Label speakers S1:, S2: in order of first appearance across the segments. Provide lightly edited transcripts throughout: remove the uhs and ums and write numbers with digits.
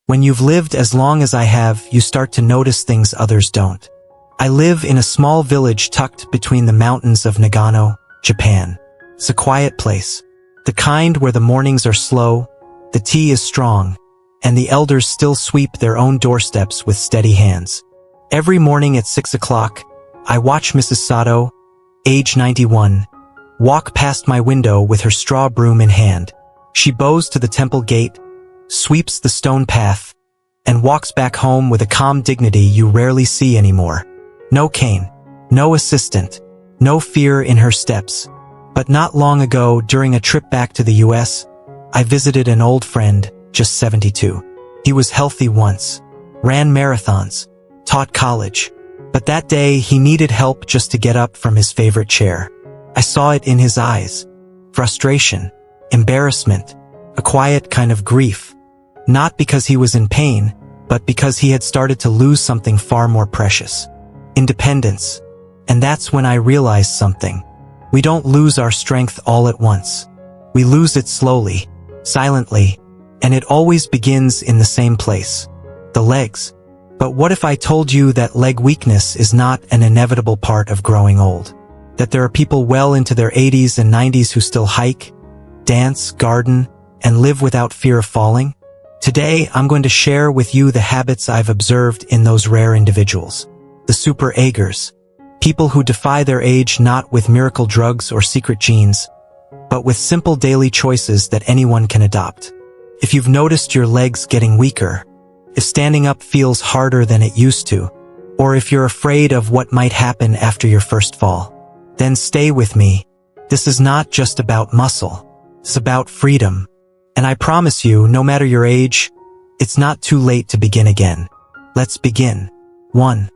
S1: When you've lived as long as I have, you start to notice things others don't. I live in a small village tucked between the mountains of Nagano, Japan. It's a quiet place. The kind where the mornings are slow, the tea is strong, and the elders still sweep their own doorsteps with steady hands. Every morning at 6 o'clock, I watch Mrs. Sato, age 91, walk past my window with her straw broom in hand. She bows to the temple gate, sweeps the stone path, and walks back home with a calm dignity you rarely see anymore. No cane, no assistant, no fear in her steps. But not long ago, during a trip back to the US, I visited an old friend, just 72. He was healthy once, ran marathons, taught college, but that day he needed help just to get up from his favorite chair. I saw it in his eyes. Frustration, embarrassment, a quiet kind of grief. Not because he was in pain, but because he had started to lose something far more precious. Independence. And that's when I realized something. We don't lose our strength all at once. We lose it slowly, silently, and it always begins in the same place. The legs. But what if I told you that leg weakness is not an inevitable part of growing old? That there are people well into their 80s and 90s who still hike, dance, garden, and live without fear of falling? Today, I'm going to share with you the habits I've observed in those rare individuals. The super agers. People who defy their age not with miracle drugs or secret genes, but with simple daily choices that anyone can adopt. If you've noticed your legs getting weaker, if standing up feels harder than it used to, or if you're afraid of what might happen after your first fall, then stay with me. This is not just about muscle. It's about freedom. And I promise you, no matter your age, it's not too late to begin again. Let's begin. 1.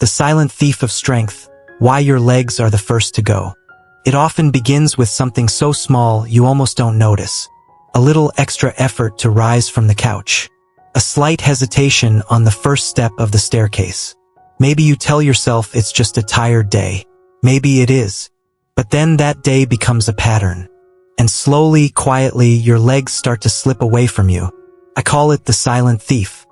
S1: The silent thief of strength, why your legs are the first to go. It often begins with something so small you almost don't notice. A little extra effort to rise from the couch. A slight hesitation on the first step of the staircase. Maybe you tell yourself it's just a tired day. Maybe it is. But then that day becomes a pattern. And slowly, quietly, your legs start to slip away from you. I call it the silent thief.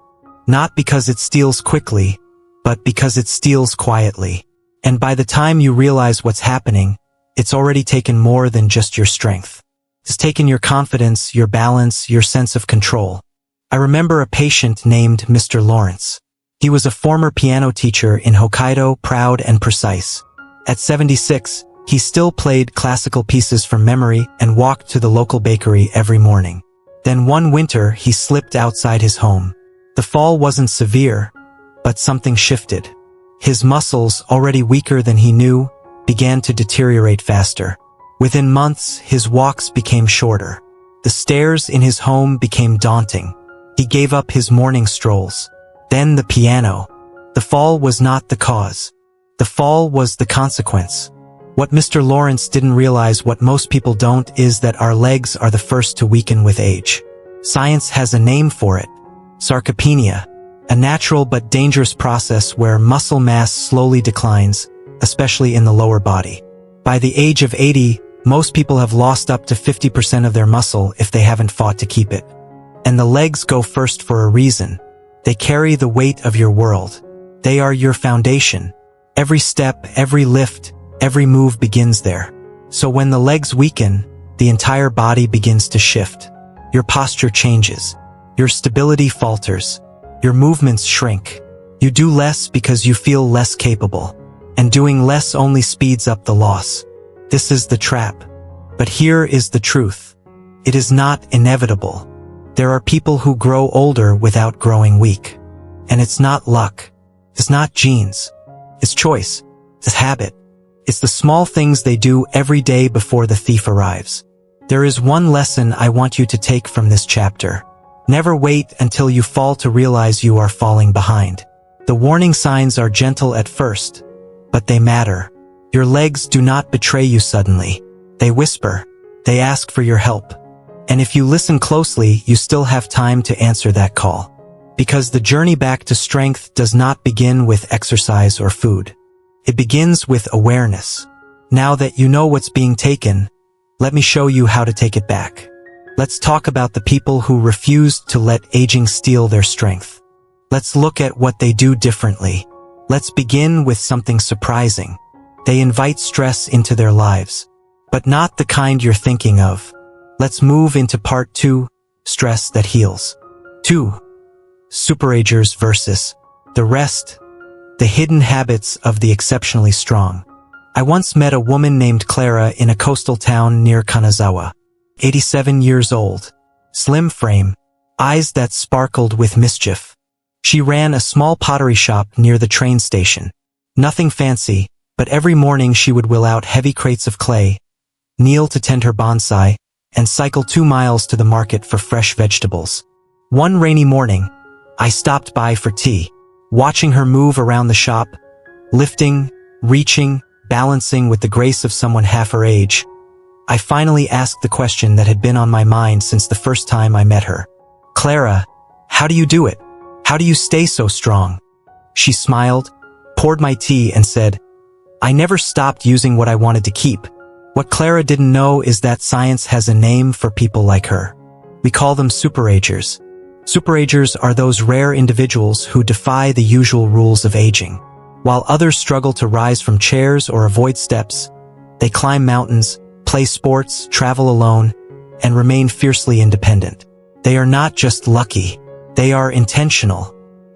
S1: Not because it steals quickly, but because it steals quietly. And by the time you realize what's happening, it's already taken more than just your strength. It's taken your confidence, your balance, your sense of control. I remember a patient named Mr. Lawrence. He was a former piano teacher in Hokkaido, proud and precise. At 76, he still played classical pieces from memory and walked to the local bakery every morning. Then one winter, he slipped outside his home. The fall wasn't severe, but something shifted. His muscles, already weaker than he knew, began to deteriorate faster. Within months, his walks became shorter. The stairs in his home became daunting. He gave up his morning strolls. Then the piano. The fall was not the cause. The fall was the consequence. What Mr. Lawrence didn't realize, what most people don't, is that our legs are the first to weaken with age. Science has a name for it. Sarcopenia. A natural but dangerous process where muscle mass slowly declines, especially in the lower body. By the age of 80, most people have lost up to 50% of their muscle if they haven't fought to keep it. And the legs go first for a reason. They carry the weight of your world. They are your foundation. Every step, every lift, every move begins there. So when the legs weaken, the entire body begins to shift. Your posture changes. Your stability falters. Your movements shrink. You do less because you feel less capable. And doing less only speeds up the loss. This is the trap. But here is the truth. It is not inevitable. There are people who grow older without growing weak. And it's not luck. It's not genes. It's choice. It's habit. It's the small things they do every day before the thief arrives. There is one lesson I want you to take from this chapter. Never wait until you fall to realize you are falling behind. The warning signs are gentle at first, but they matter. Your legs do not betray you suddenly. They whisper. They ask for your help. And if you listen closely, you still have time to answer that call. Because the journey back to strength does not begin with exercise or food. It begins with awareness. Now that you know what's being taken, let me show you how to take it back. Let's talk about the people who refused to let aging steal their strength. Let's look at what they do differently. Let's begin with something surprising. They invite stress into their lives, but not the kind you're thinking of. Let's move into part 2, stress that heals. 2. Superagers versus the rest, the hidden habits of the exceptionally strong. I once met a woman named Clara in a coastal town near Kanazawa. 87 years old, slim frame, eyes that sparkled with mischief. She ran a small pottery shop near the train station. Nothing fancy, but every morning she would wheel out heavy crates of clay, kneel to tend her bonsai, and cycle 2 miles to the market for fresh vegetables. One rainy morning, I stopped by for tea, watching her move around the shop, lifting, reaching, balancing with the grace of someone half her age. I finally asked the question that had been on my mind since the first time I met her. Clara, how do you do it? How do you stay so strong? She smiled, poured my tea, and said, I never stopped using what I wanted to keep. What Clara didn't know is that science has a name for people like her. We call them superagers. Superagers are those rare individuals who defy the usual rules of aging. While others struggle to rise from chairs or avoid steps, they climb mountains, play sports, travel alone, and remain fiercely independent. They are not just lucky, they are intentional.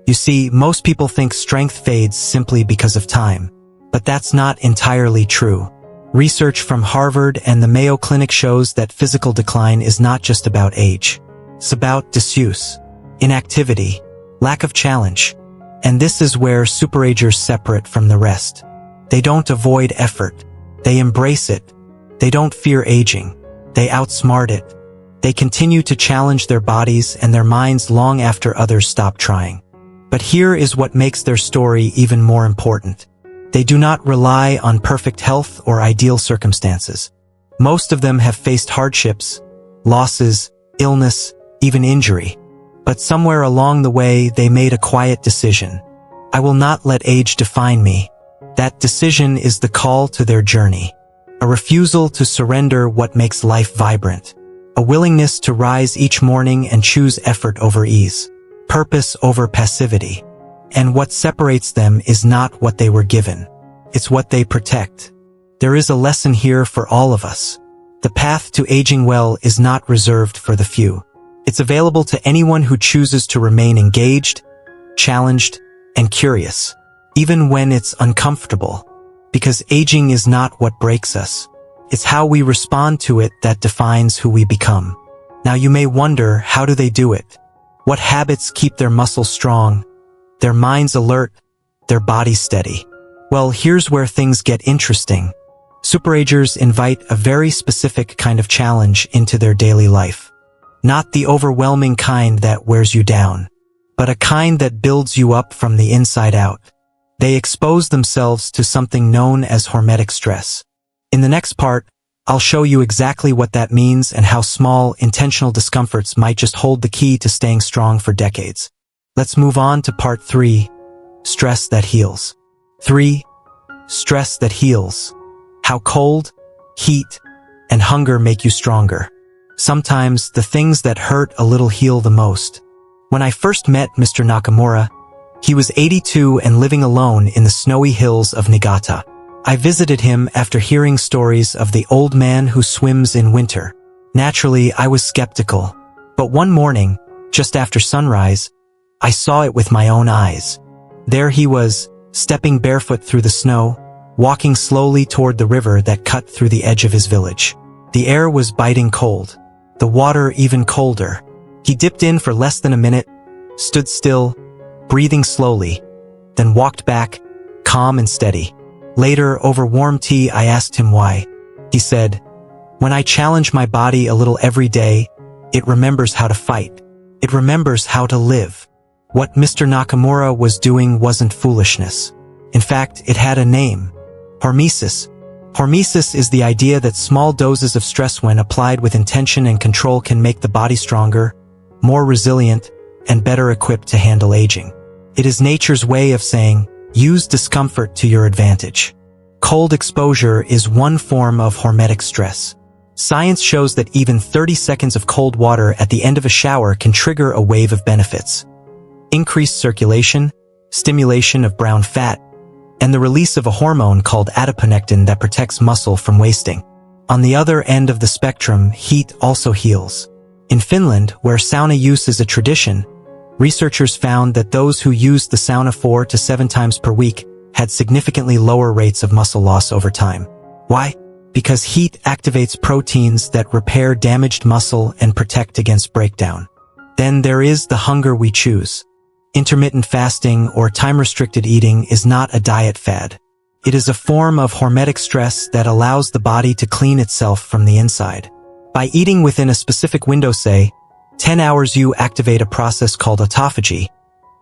S1: You see, most people think strength fades simply because of time, but that's not entirely true. Research from Harvard and the Mayo Clinic shows that physical decline is not just about age. It's about disuse, inactivity, lack of challenge. And this is where superagers separate from the rest. They don't avoid effort. They embrace it. They don't fear aging. They outsmart it. They continue to challenge their bodies and their minds long after others stop trying. But here is what makes their story even more important. They do not rely on perfect health or ideal circumstances. Most of them have faced hardships, losses, illness, even injury. But somewhere along the way they made a quiet decision. I will not let age define me. That decision is the call to their journey. A refusal to surrender what makes life vibrant. A willingness to rise each morning and choose effort over ease. Purpose over passivity. And what separates them is not what they were given. It's what they protect. There is a lesson here for all of us. The path to aging well is not reserved for the few. It's available to anyone who chooses to remain engaged, challenged, and curious, even when it's uncomfortable. Because aging is not what breaks us. It's how we respond to it that defines who we become. Now you may wonder, how do they do it? What habits keep their muscles strong, their minds alert, their bodies steady? Well, here's where things get interesting. Superagers invite a very specific kind of challenge into their daily life. Not the overwhelming kind that wears you down, but a kind that builds you up from the inside out. They expose themselves to something known as hormetic stress. In the next part, I'll show you exactly what that means and how small, intentional discomforts might just hold the key to staying strong for decades. Let's move on to part 3, stress that heals. 3. Stress that heals. How cold, heat, and hunger make you stronger. Sometimes the things that hurt a little heal the most. When I first met Mr. Nakamura, he was 82 and living alone in the snowy hills of Niigata. I visited him after hearing stories of the old man who swims in winter. Naturally, I was skeptical. But one morning, just after sunrise, I saw it with my own eyes. There he was, stepping barefoot through the snow, walking slowly toward the river that cut through the edge of his village. The air was biting cold, the water even colder. He dipped in for less than a minute, stood still, breathing slowly, then walked back, calm and steady. Later, over warm tea, I asked him why. He said, "When I challenge my body a little every day, it remembers how to fight. It remembers how to live." What Mr. Nakamura was doing wasn't foolishness. In fact, it had a name. Hormesis. Hormesis is the idea that small doses of stress, when applied with intention and control, can make the body stronger, more resilient, and better equipped to handle aging. It is nature's way of saying, use discomfort to your advantage. Cold exposure is one form of hormetic stress. Science shows that even 30 seconds of cold water at the end of a shower can trigger a wave of benefits. Increased circulation, stimulation of brown fat, and the release of a hormone called adiponectin that protects muscle from wasting. On the other end of the spectrum, heat also heals. In Finland, where sauna use is a tradition, researchers found that those who used the sauna 4 to 7 times per week had significantly lower rates of muscle loss over time. Why? Because heat activates proteins that repair damaged muscle and protect against breakdown. Then there is the hunger we choose. Intermittent fasting or time-restricted eating is not a diet fad. It is a form of hormetic stress that allows the body to clean itself from the inside. By eating within a specific window, say, 10 hours, you activate a process called autophagy,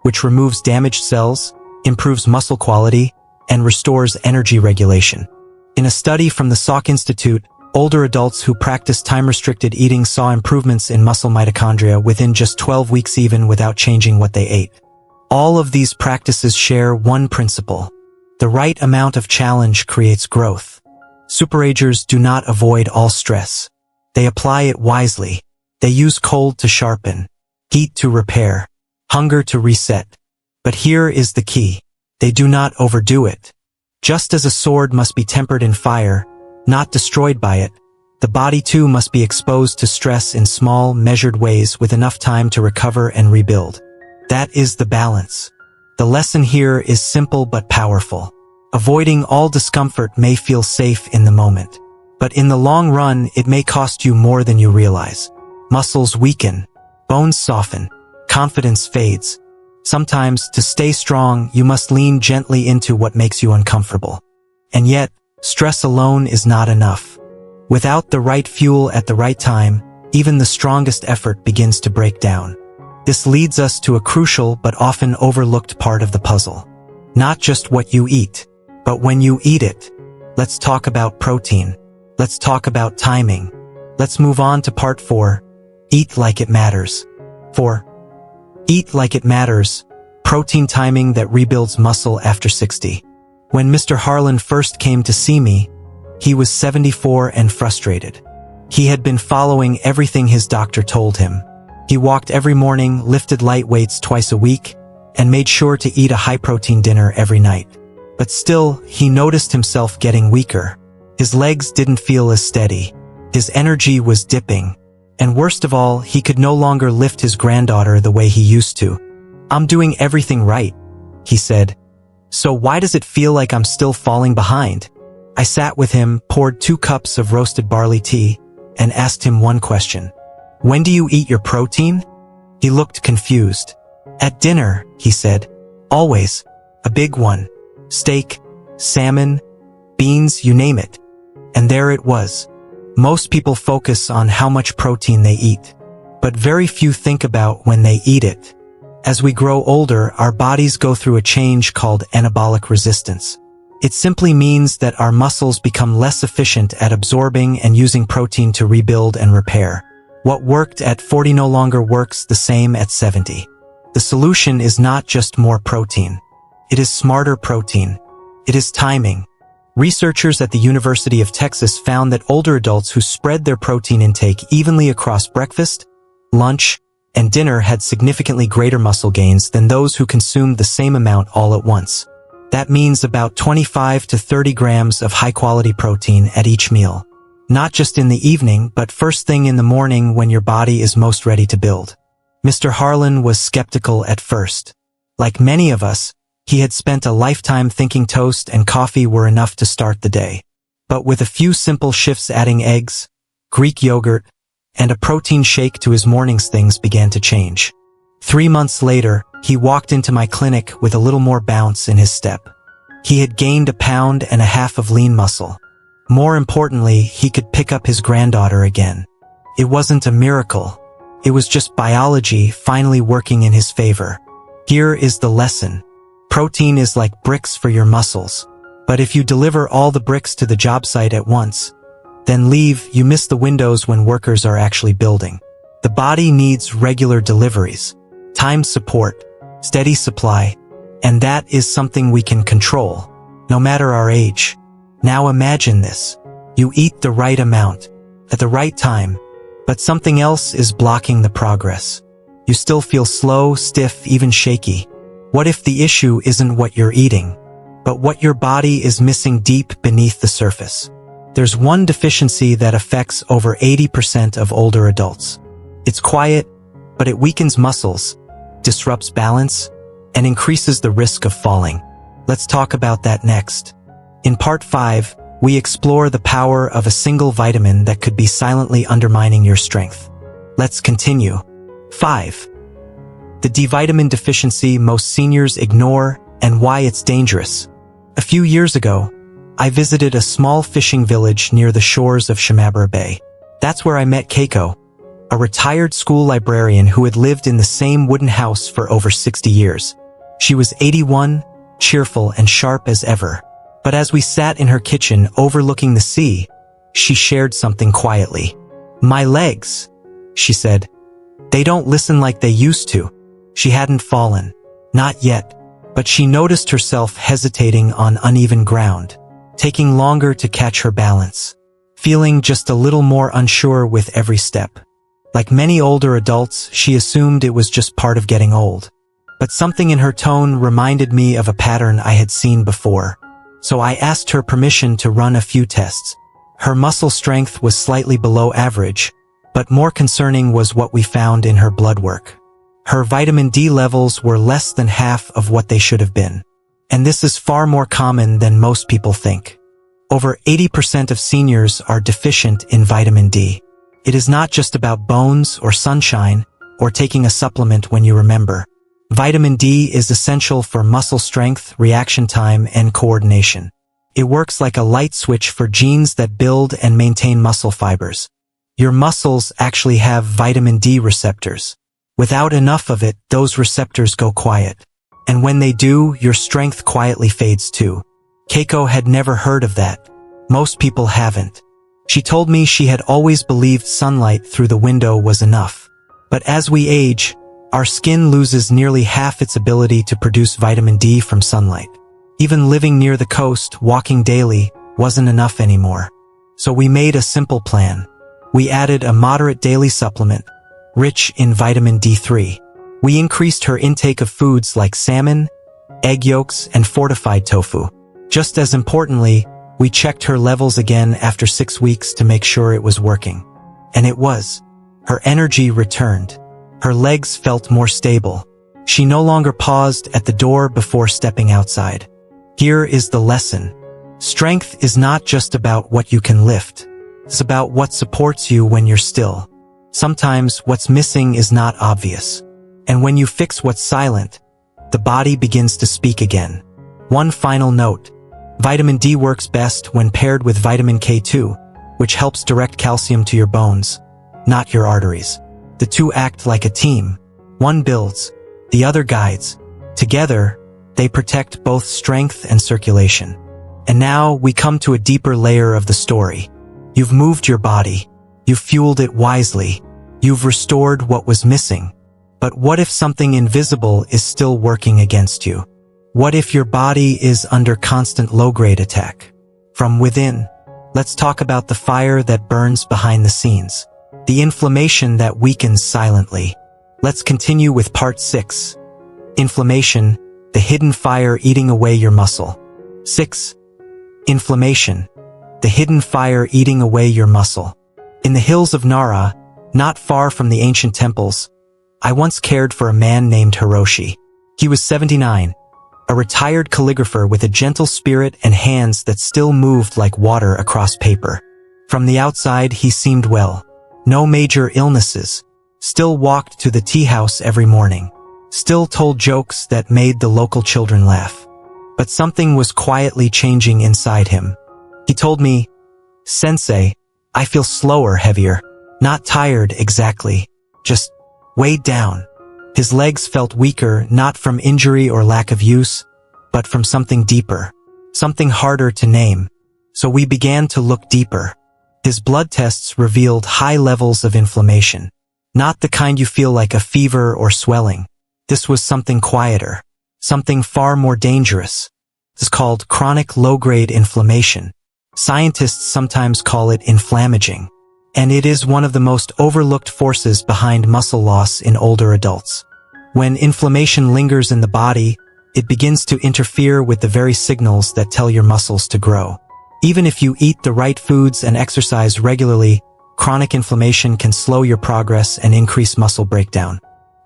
S1: which removes damaged cells, improves muscle quality, and restores energy regulation. In a study from the Salk Institute, older adults who practiced time-restricted eating saw improvements in muscle mitochondria within just 12 weeks even without changing what they ate. All of these practices share one principle. The right amount of challenge creates growth. Superagers do not avoid all stress. They apply it wisely. They use cold to sharpen, heat to repair, hunger to reset. But here is the key. They do not overdo it. Just as a sword must be tempered in fire, not destroyed by it, the body too must be exposed to stress in small, measured ways with enough time to recover and rebuild. That is the balance. The lesson here is simple but powerful. Avoiding all discomfort may feel safe in the moment, but in the long run it may cost you more than you realize. Muscles weaken, bones soften, confidence fades. Sometimes, to stay strong, you must lean gently into what makes you uncomfortable. And yet, stress alone is not enough. Without the right fuel at the right time, even the strongest effort begins to break down. This leads us to a crucial but often overlooked part of the puzzle. Not just what you eat, but when you eat it. Let's talk about protein. Let's talk about timing. Let's move on to part 4. Eat like it matters. 4. Eat like it matters. Protein timing that rebuilds muscle after 60. When Mr. Harlan first came to see me, he was 74 and frustrated. He had been following everything his doctor told him. He walked every morning, lifted light weights twice a week, and made sure to eat a high-protein dinner every night. But still, he noticed himself getting weaker. His legs didn't feel as steady. His energy was dipping. And worst of all, he could no longer lift his granddaughter the way he used to. "I'm doing everything right," he said. "So why does it feel like I'm still falling behind?" I sat with him, poured 2 cups of roasted barley tea, and asked him one question. "When do you eat your protein?" He looked confused. "At dinner," he said. "Always. A big one. Steak, salmon, beans, you name it." And there it was. Most people focus on how much protein they eat, but very few think about when they eat it. As we grow older, our bodies go through a change called anabolic resistance. It simply means that our muscles become less efficient at absorbing and using protein to rebuild and repair. What worked at 40 no longer works the same at 70. The solution is not just more protein. It is smarter protein. It is timing. Researchers at the University of Texas found that older adults who spread their protein intake evenly across breakfast, lunch, and dinner had significantly greater muscle gains than those who consumed the same amount all at once. That means about 25 to 30 grams of high-quality protein at each meal. Not just in the evening, but first thing in the morning when your body is most ready to build. Mr. Harlan was skeptical at first. Like many of us, he had spent a lifetime thinking toast and coffee were enough to start the day. But with a few simple shifts, adding eggs, Greek yogurt, and a protein shake to his mornings, things began to change. 3 months later, he walked into my clinic with a little more bounce in his step. He had gained 1.5 pounds of lean muscle. More importantly, he could pick up his granddaughter again. It wasn't a miracle. It was just biology finally working in his favor. Here is the lesson. Protein is like bricks for your muscles. But if you deliver all the bricks to the job site at once, then leave, you miss the windows when workers are actually building. The body needs regular deliveries, timed support, steady supply, and that is something we can control, no matter our age. Now imagine this. You eat the right amount. at the right time, but something else is blocking the progress. You still feel slow, stiff, even shaky. What if the issue isn't what you're eating, but what your body is missing deep beneath the surface? There's one deficiency that affects over 80% of older adults. It's quiet, but it weakens muscles, disrupts balance, and increases the risk of falling. Let's talk about that next. In part 5, we explore the power of a single vitamin that could be silently undermining your strength. Let's continue. 5. The D vitamin deficiency most seniors ignore and why it's dangerous. A few years ago, I visited a small fishing village near the shores of Shimabara Bay. That's where I met Keiko, a retired school librarian who had lived in the same wooden house for over 60 years. She was 81, cheerful and sharp as ever. But as we sat in her kitchen overlooking the sea, she shared something quietly. "My legs," she said. "They don't listen like they used to." She hadn't fallen. Not yet. But she noticed herself hesitating on uneven ground, taking longer to catch her balance, feeling just a little more unsure with every step. Like many older adults, she assumed it was just part of getting old. But something in her tone reminded me of a pattern I had seen before. So I asked her permission to run a few tests. Her muscle strength was slightly below average, but more concerning was what we found in her blood work. Her vitamin D levels were less than half of what they should have been. And this is far more common than most people think. Over 80% of seniors are deficient in vitamin D. It is not just about bones or sunshine or taking a supplement when you remember. Vitamin D is essential for muscle strength, reaction time, and coordination. It works like a light switch for genes that build and maintain muscle fibers. Your muscles actually have vitamin D receptors. Without enough of it, those receptors go quiet. And when they do, your strength quietly fades too. Keiko had never heard of that. Most people haven't. She told me she had always believed sunlight through the window was enough. But as we age, our skin loses nearly half its ability to produce vitamin D from sunlight. Even living near the coast, walking daily, wasn't enough anymore. So we made a simple plan. We added a moderate daily supplement, rich in vitamin D3. We increased her intake of foods like salmon, egg yolks, and fortified tofu. Just as importantly, we checked her levels again after 6 weeks to make sure it was working. And it was. Her energy returned. Her legs felt more stable. She no longer paused at the door before stepping outside. Here is the lesson. Strength is not just about what you can lift. It's about what supports you when you're still. Sometimes what's missing is not obvious. And when you fix what's silent, the body begins to speak again. One final note. Vitamin D works best when paired with vitamin K2, which helps direct calcium to your bones, not your arteries. The two act like a team. One builds, the other guides. Together, they protect both strength and circulation. And now we come to a deeper layer of the story. You've moved your body. You've fueled it wisely. You've restored what was missing. But what if something invisible is still working against you? What if your body is under constant low-grade attack? From within, let's talk about the fire that burns behind the scenes. The inflammation that weakens silently. Let's continue with part 6. Inflammation, the hidden fire eating away your muscle. 6. Inflammation, the hidden fire eating away your muscle. In the hills of Nara, not far from the ancient temples, I once cared for a man named Hiroshi. He was 79, a retired calligrapher with a gentle spirit and hands that still moved like water across paper. From the outside, he seemed well. No major illnesses. Still walked to the tea house every morning. Still told jokes that made the local children laugh. But something was quietly changing inside him. He told me, "Sensei, I feel slower, heavier. Not tired exactly. Just weighed down." His legs felt weaker, not from injury or lack of use, but from something deeper. Something harder to name. So we began to look deeper. His blood tests revealed high levels of inflammation. Not the kind you feel like a fever or swelling. This was something quieter. Something far more dangerous. It's called chronic low-grade inflammation. Scientists sometimes call it inflammaging. and it is one of the most overlooked forces behind muscle loss in older adults. When inflammation lingers in the body, it begins to interfere with the very signals that tell your muscles to grow. Even if you eat the right foods and exercise regularly, chronic inflammation can slow your progress and increase muscle breakdown.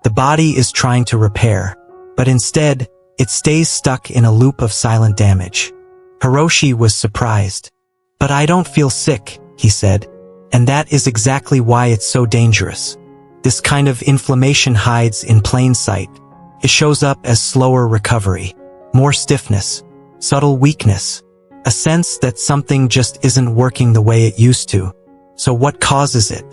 S1: The body is trying to repair, but instead, it stays stuck in a loop of silent damage. Hiroshi was surprised. "But I don't feel sick," he said, "and that is exactly why it's so dangerous." This kind of inflammation hides in plain sight. It shows up as slower recovery, more stiffness, subtle weakness, a sense that something just isn't working the way it used to. So what causes it?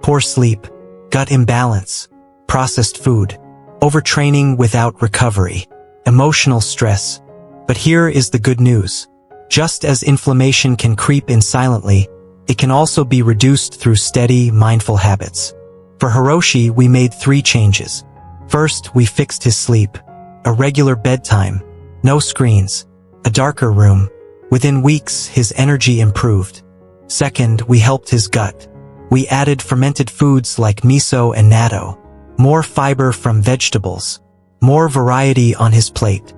S1: Poor sleep, gut imbalance, processed food, overtraining without recovery, emotional stress. But here is the good news. Just as inflammation can creep in silently, it can also be reduced through steady, mindful habits. For Hiroshi, we made 3 changes. First, we fixed his sleep. A regular bedtime, no screens, a darker room. Within weeks, his energy improved. Second, we helped his gut. We added fermented foods like miso and natto, more fiber from vegetables, more variety on his plate.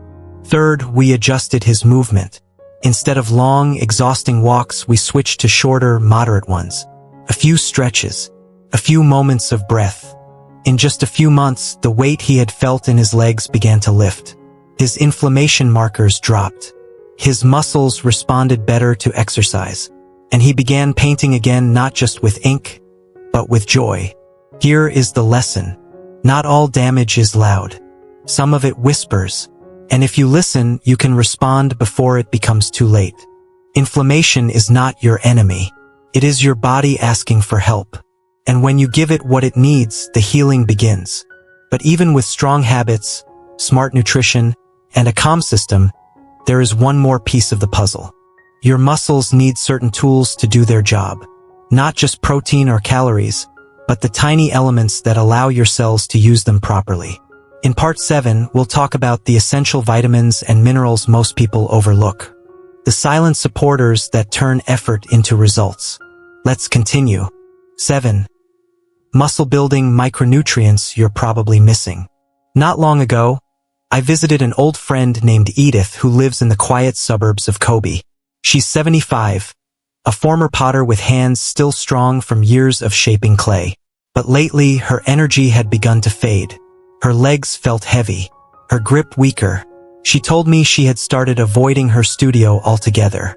S1: Third, we adjusted his movement. Instead of long, exhausting walks, we switched to shorter, moderate ones. A few stretches, a few moments of breath. In just a few months, the weight he had felt in his legs began to lift. His inflammation markers dropped. His muscles responded better to exercise. And he began painting again, not just with ink, but with joy. Here is the lesson. Not all damage is loud. Some of it whispers. And if you listen, you can respond before it becomes too late. Inflammation is not your enemy. It is your body asking for help. And when you give it what it needs, the healing begins. But even with strong habits, smart nutrition, and a calm system, there is one more piece of the puzzle. Your muscles need certain tools to do their job. Not just protein or calories, but the tiny elements that allow your cells to use them properly. In part 7, we'll talk about the essential vitamins and minerals most people overlook. The silent supporters that turn effort into results. Let's continue. 7. Muscle-building micronutrients you're probably missing. Not long ago, I visited an old friend named Edith who lives in the quiet suburbs of Kobe. She's 75, a former potter with hands still strong from years of shaping clay. But lately, her energy had begun to fade. Her legs felt heavy, her grip weaker. She told me she had started avoiding her studio altogether.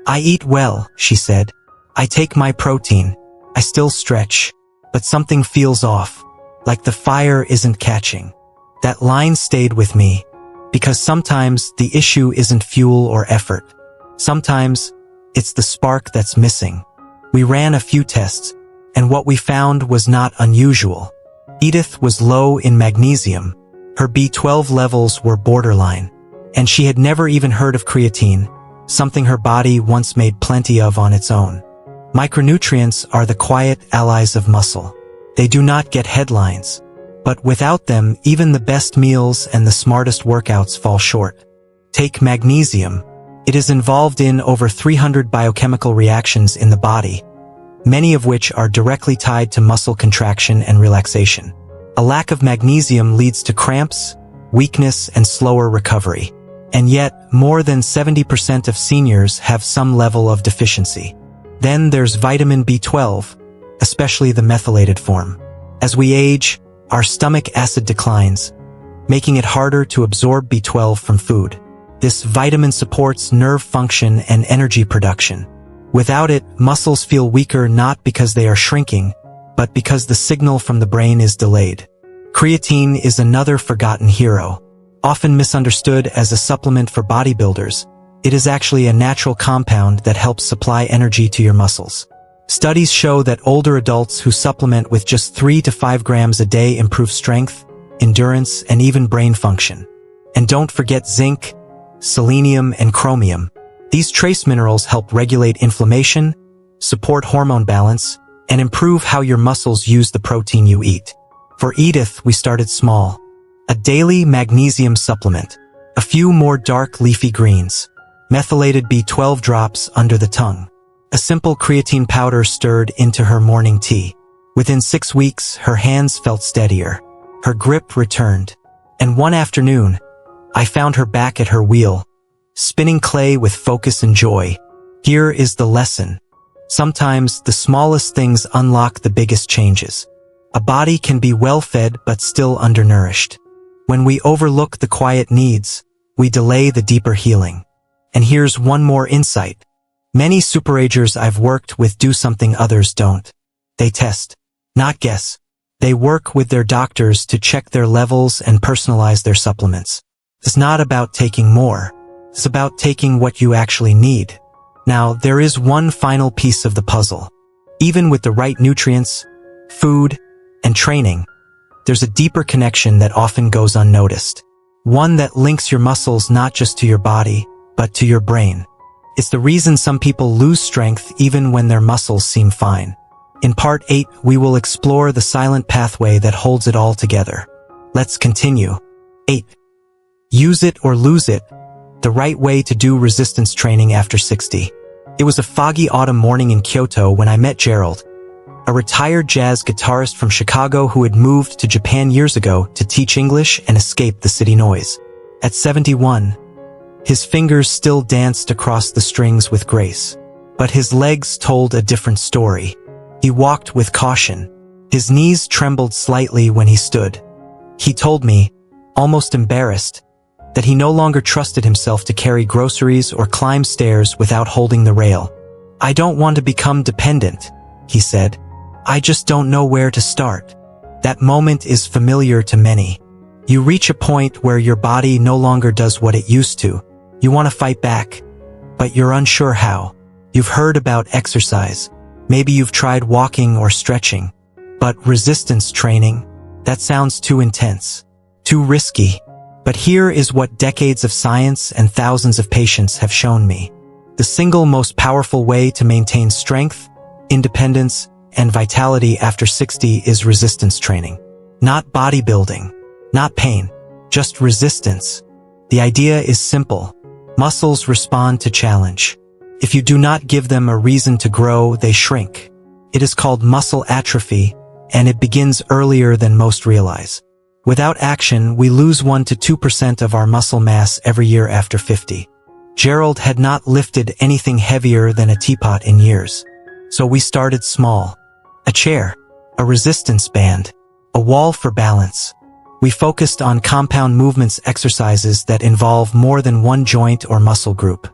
S1: "I eat well," she said. "I take my protein. I still stretch. But something feels off, like the fire isn't catching." That line stayed with me, because sometimes the issue isn't fuel or effort. Sometimes, it's the spark that's missing. We ran a few tests, and what we found was not unusual. Edith was low in magnesium. Her B12 levels were borderline, and she had never even heard of creatine, something her body once made plenty of on its own. Micronutrients are the quiet allies of muscle. They do not get headlines, but without them, even the best meals and the smartest workouts fall short. Take magnesium. It is involved in over 300 biochemical reactions in the body, many of which are directly tied to muscle contraction and relaxation. A lack of magnesium leads to cramps, weakness, and slower recovery. And yet, more than 70% of seniors have some level of deficiency. Then there's vitamin B12, especially the methylated form. As we age, our stomach acid declines, making it harder to absorb B12 from food. This vitamin supports nerve function and energy production. Without it, muscles feel weaker not because they are shrinking, but because the signal from the brain is delayed. Creatine is another forgotten hero. Often misunderstood as a supplement for bodybuilders, it is actually a natural compound that helps supply energy to your muscles. Studies show that older adults who supplement with just 3 to 5 grams a day improve strength, endurance, and even brain function. And don't forget zinc, selenium, and chromium. These trace minerals help regulate inflammation, support hormone balance, and improve how your muscles use the protein you eat. For Edith, we started small. A daily magnesium supplement, a few more dark leafy greens, methylated B12 drops under the tongue. A simple creatine powder stirred into her morning tea. Within 6 weeks, her hands felt steadier. Her grip returned. And one afternoon, I found her back at her wheel, spinning clay with focus and joy. Here is the lesson. Sometimes the smallest things unlock the biggest changes. A body can be well-fed but still undernourished. When we overlook the quiet needs, we delay the deeper healing. And here's one more insight. Many superagers I've worked with do something others don't. They test, not guess. They work with their doctors to check their levels and personalize their supplements. It's not about taking more. It's about taking what you actually need. Now, there is one final piece of the puzzle. Even with the right nutrients, food, and training, there's a deeper connection that often goes unnoticed. One that links your muscles not just to your body, but to your brain. It's the reason some people lose strength even when their muscles seem fine. In Part 8, we will explore the silent pathway that holds it all together. Let's continue. 8. Use it or lose it. The right way to do resistance training after 60. It was a foggy autumn morning in Kyoto when I met Gerald, a retired jazz guitarist from Chicago who had moved to Japan years ago to teach English and escape the city noise. At 71, his fingers still danced across the strings with grace, but his legs told a different story. He walked with caution. His knees trembled slightly when he stood. He told me, almost embarrassed, that he no longer trusted himself to carry groceries or climb stairs without holding the rail. "I don't want to become dependent," he said. "I just don't know where to start." That moment is familiar to many. You reach a point where your body no longer does what it used to. You want to fight back, but you're unsure how. You've heard about exercise. Maybe you've tried walking or stretching. But resistance training? That sounds too intense, too risky. But here is what decades of science and thousands of patients have shown me. The single most powerful way to maintain strength, independence, and vitality after 60 is resistance training. Not bodybuilding, not pain, just resistance. The idea is simple. Muscles respond to challenge. If you do not give them a reason to grow, they shrink. It is called muscle atrophy, and it begins earlier than most realize. Without action, we lose 1 to 2% of our muscle mass every year after 50. Gerald had not lifted anything heavier than a teapot in years. So we started small. A chair, a resistance band, a wall for balance. We focused on compound movements exercises that involve more than one joint or muscle group.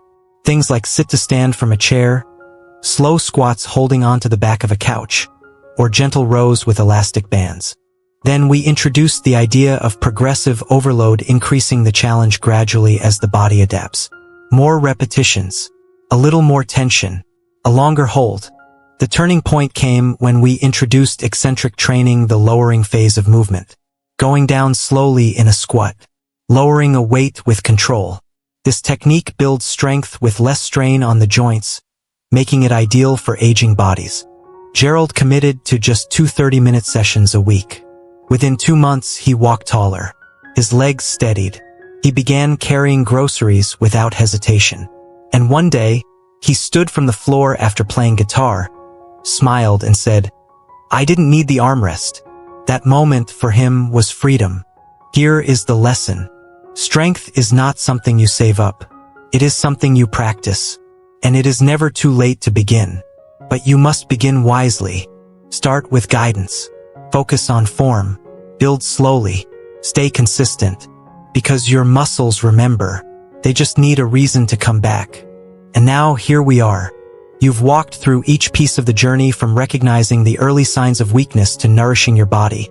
S1: Things like sit to stand from a chair, slow squats holding onto the back of a couch, or gentle rows with elastic bands. Then we introduced the idea of progressive overload, increasing the challenge gradually as the body adapts. More repetitions, a little more tension, a longer hold. The turning point came when we introduced eccentric training, the lowering phase of movement. Going down slowly in a squat, lowering a weight with control. This technique builds strength with less strain on the joints, making it ideal for aging bodies. Gerald committed to just 2 30-minute sessions a week. Within 2 months, he walked taller. His legs steadied. He began carrying groceries without hesitation. And one day, he stood from the floor after playing guitar, smiled and said, "I didn't need the armrest." That moment for him was freedom. Here is the lesson. Strength is not something you save up. It is something you practice. And it is never too late to begin. But you must begin wisely. Start with guidance. Focus on form. Build slowly. Stay consistent. Because your muscles remember. They just need a reason to come back. And now here we are. You've walked through each piece of the journey, from recognizing the early signs of weakness to nourishing your body,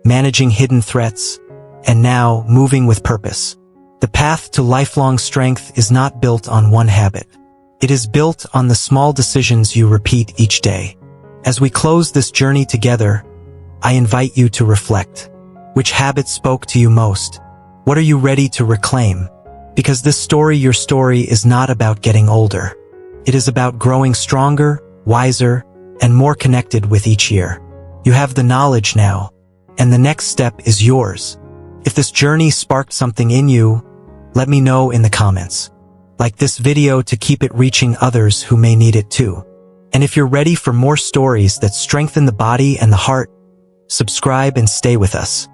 S1: managing hidden threats, and now moving with purpose. The path to lifelong strength is not built on one habit. It is built on the small decisions you repeat each day. As we close this journey together, I invite you to reflect. Which habit spoke to you most? What are you ready to reclaim? Because this story, your story, is not about getting older. It is about growing stronger, wiser, and more connected with each year. You have the knowledge now, and the next step is yours. If this journey sparked something in you, let me know in the comments. Like this video to keep it reaching others who may need it too. And if you're ready for more stories that strengthen the body and the heart, subscribe and stay with us.